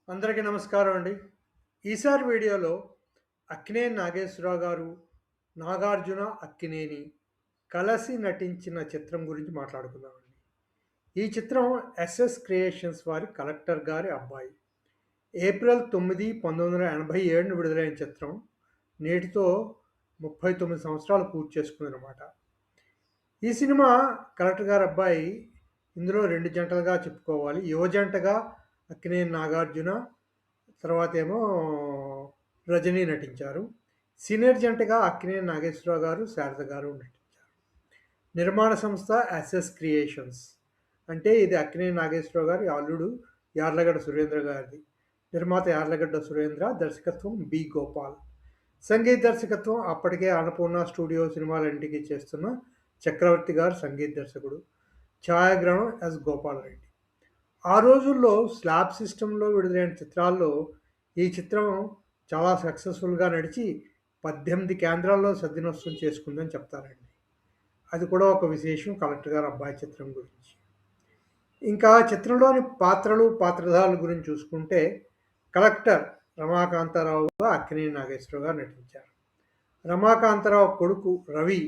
అందరికీ నమస్కారం అండి. ఈసారి వీడియోలో అక్కినేని నాగేశ్వరరావు గారు, నాగార్జున, అక్కినేని కలిసి నటించిన చిత్రం గురించి మాట్లాడుకుందామండి. ఈ చిత్రం ఎస్ఎస్ క్రియేషన్స్ వారి 'కలెక్టర్ గారి అబ్బాయి' ఏప్రిల్ 9, 1987 విడుదలైన చిత్రం. నేటితో 39 సంవత్సరాలు పూర్తి చేసుకుందనమాట. ఈ సినిమా 'కలెక్టర్ గారి అబ్బాయి' ఇందులో 2 జంటలుగా చెప్పుకోవాలి. యువ జంటగా అక్కినేని నాగార్జున, తర్వాతేమో రజనీ నటించారు. సీనియర్ జంటగా అక్కినేని నాగేశ్వరరావు గారు, శారద గారు నటించారు. నిర్మాణ సంస్థ ఎస్ఎస్ క్రియేషన్స్. అంటే ఇది అక్కినేని నాగేశ్వరరావు గారి అల్లుడు యార్లగడ్డ సురేంద్ర గారిది. నిర్మాత యార్లగడ్డ సురేంద్ర, దర్శకత్వం బి. గోపాల్. సంగీత దర్శకత్వం అప్పటికే అన్నపూర్ణ స్టూడియో సినిమాలన్నింటికి చేస్తున్న చక్రవర్తి గారు సంగీత దర్శకుడు. ఛాయాగ్రహణం ఎస్. గోపాలరెడ్డి. ఆ రోజుల్లో స్లాబ్ సిస్టంలో విడుదలైన చిత్రాల్లో ఈ చిత్రం చాలా సక్సెస్ఫుల్గా నడిచి 18 కేంద్రాల్లో సద్వినోత్సవం చేసుకుందని చెప్తారండి. అది కూడా ఒక విశేషం 'కలెక్టర్ గారి అబ్బాయి' చిత్రం గురించి. ఇంకా చిత్రంలోని పాత్రలు, పాత్రధారుల గురించి చూసుకుంటే కలెక్టర్ రమాకాంతారావుగా అక్కినేని నాగేశ్వరరావు గారు నటించారు. రమాకాంతారావు కొడుకు రవి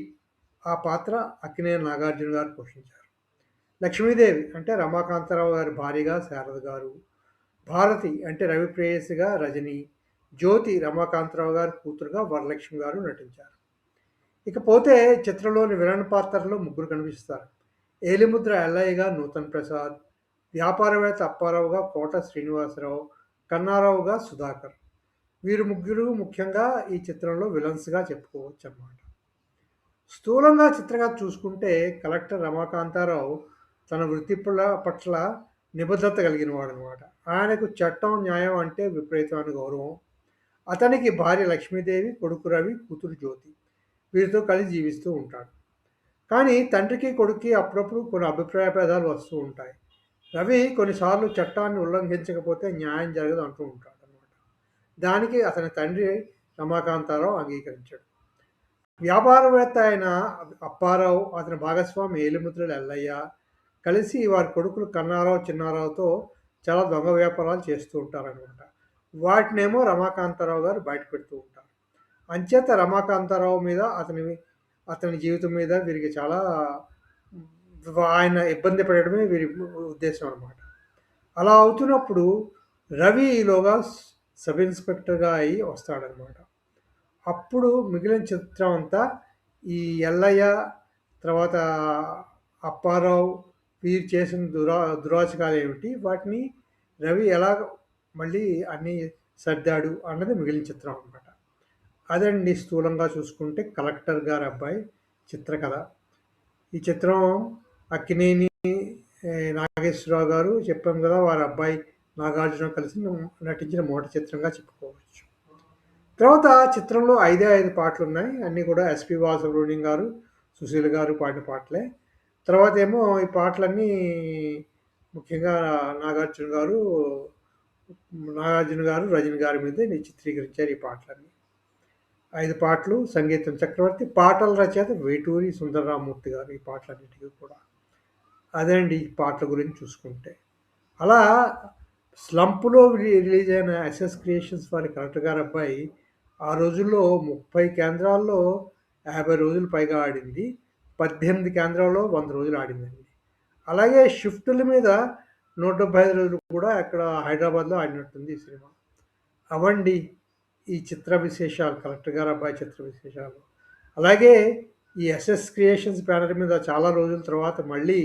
ఆ పాత్ర అక్కినేని నాగార్జున గారు పోషించారు. లక్ష్మీదేవి అంటే రమాకాంతారావు గారి భార్యగా శారద గారు, భారతి అంటే రవి ప్రేయసిగా రజని, జ్యోతి రమాకాంతారావు గారి కూతురుగా వరలక్ష్మి గారు నటించారు. ఇకపోతే చిత్రంలోని విలన్ పాత్రలో ముగ్గురు కనిపిస్తారు. ఏలిముద్ర ఎల్లయ్యగా నూతన్ ప్రసాద్, వ్యాపారవేత్త అప్పారావుగా కోట శ్రీనివాసరావు, కన్నారావుగా సుధాకర్. వీరు ముగ్గురు ముఖ్యంగా ఈ చిత్రంలో విలన్స్గా చెప్పుకోవచ్చు అన్నమాట. స్థూలంగా చిత్రకథ చూసుకుంటే కలెక్టర్ రమాకాంతారావు తన వృత్తి పట్ల నిబద్ధత కలిగిన వాడనమాట. ఆయనకు చట్టం, న్యాయం అంటే విపరీతమైన గౌరవం. అతనికి భార్య లక్ష్మీదేవి, కొడుకు రవి, కూతురు జ్యోతి. వీరితో కలిసి జీవిస్తూ ఉంటాడు. కానీ తండ్రికి, కొడుక్కి అప్పుడప్పుడు కొన్ని అభిప్రాయ భేదాలు వస్తూ ఉంటాయి. రవి కొన్నిసార్లు చట్టాన్ని ఉల్లంఘించకపోతే న్యాయం జరగదు అంటూ ఉంటాడు అనమాట. దానికి అతని తండ్రి రమాకాంతారావు అంగీకరించాడు. వ్యాపారవేత్త అయిన అప్పారావు, అతని భాగస్వామి ఏలిముద్రల ఎల్లయ్య కలిసి వారి కొడుకులు కన్నారావు, చిన్నారావుతో చాలా దొంగ వ్యాపారాలు చేస్తూ ఉంటారనమాట. వాటినేమో రమాకాంతారావు గారు బయట పెడుతూ ఉంటారు. అంచేత రమాకాంతారావు మీద, అతని జీవితం మీద వీరికి చాలా ఆయన ఇబ్బంది పడడమే వీరి ఉద్దేశం అనమాట. అలా అవుతున్నప్పుడు రవి ఈలోగా సబ్ ఇన్స్పెక్టర్గా అయి వస్తాడనమాట. అప్పుడు మిగిలిన చిత్రం అంతా ఈ ఎల్లయ్య, తర్వాత అప్పారావు వీరు చేసిన దురాచకాలు ఏమిటి, వాటిని రవి ఎలా మళ్ళీ అన్నీ సర్దాడు అన్నది మిగిలిన చిత్రం అనమాట. అదండి స్థూలంగా చూసుకుంటే 'కలెక్టర్ గారి అబ్బాయి' చిత్రకథ. ఈ చిత్రం అక్కినేని నాగేశ్వరరావు గారు చెప్పాం కదా, వారి అబ్బాయి నాగార్జున కలిసి నటించిన మొదటి చిత్రంగా చెప్పుకోవచ్చు. తర్వాత చిత్రంలో 5 పాటలు ఉన్నాయి. అన్నీ కూడా ఎస్పి బాలసుబ్రహ్మణ్యం గారు, సుశీల్ గారు పాడిన పాటలే. తర్వాత ఏమో ఈ పాటలన్నీ ముఖ్యంగా నాగార్జున గారు, రజని గారి మీద చిత్రీకరించారు ఈ పాటలన్నీ. 5 పాటలు. సంగీతం చక్రవర్తి. పాటల రచయిత వేటూరి సుందరరామూర్తి గారు ఈ పాటలన్నిటికీ కూడా. అదండి ఈ పాటల గురించి చూసుకుంటే. అలా స్లంప్లో రిలీజ్ అయిన ఎస్ఎస్ క్రియేషన్స్ వారి 'కలెక్టర్ గారి అబ్బాయి' ఆ రోజుల్లో 30 కేంద్రాల్లో 50 రోజులు పైగా ఆడింది. 18 కేంద్రాల్లో 100 రోజులు ఆడిందండి. అలాగే షిఫ్టుల మీద 175 రోజులు కూడా అక్కడ హైదరాబాద్లో ఆడినట్టుంది ఈ సినిమా. అవండి ఈ చిత్ర విశేషాలు, 'కలెక్టర్ గారి అబ్బాయి' చిత్ర విశేషాలు. అలాగే ఈ ఎస్ఎస్ క్రియేషన్స్ బ్యానర్ మీద చాలా రోజుల తర్వాత మళ్ళీ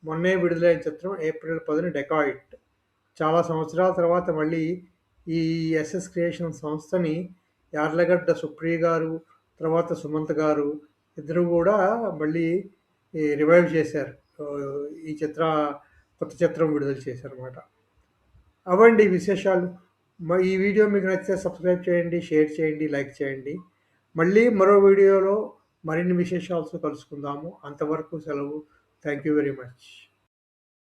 మొన్నే విడుదలైన చిత్రం ఏప్రిల్ 10 డెకాయిట్. చాలా సంవత్సరాల తర్వాత మళ్ళీ ఈ ఎస్ఎస్ క్రియేషన్ సంస్థని యార్లగడ్డ సుప్రియ గారు, తర్వాత సుమంత్ గారు ఇద్దరు కూడా మళ్ళీ రివైవ్ చేశారు. ఈ కొత్త చిత్రం విడుదల చేశారన్నమాట. అవండి విశేషాలు. ఈ వీడియో మీకు నచ్చితే సబ్స్క్రైబ్ చేయండి, షేర్ చేయండి, లైక్ చేయండి. మళ్ళీ మరో వీడియోలో మరిన్ని విశేషాలతో కలుసుకుందాము. అంతవరకు సెలవు. Thank you very much.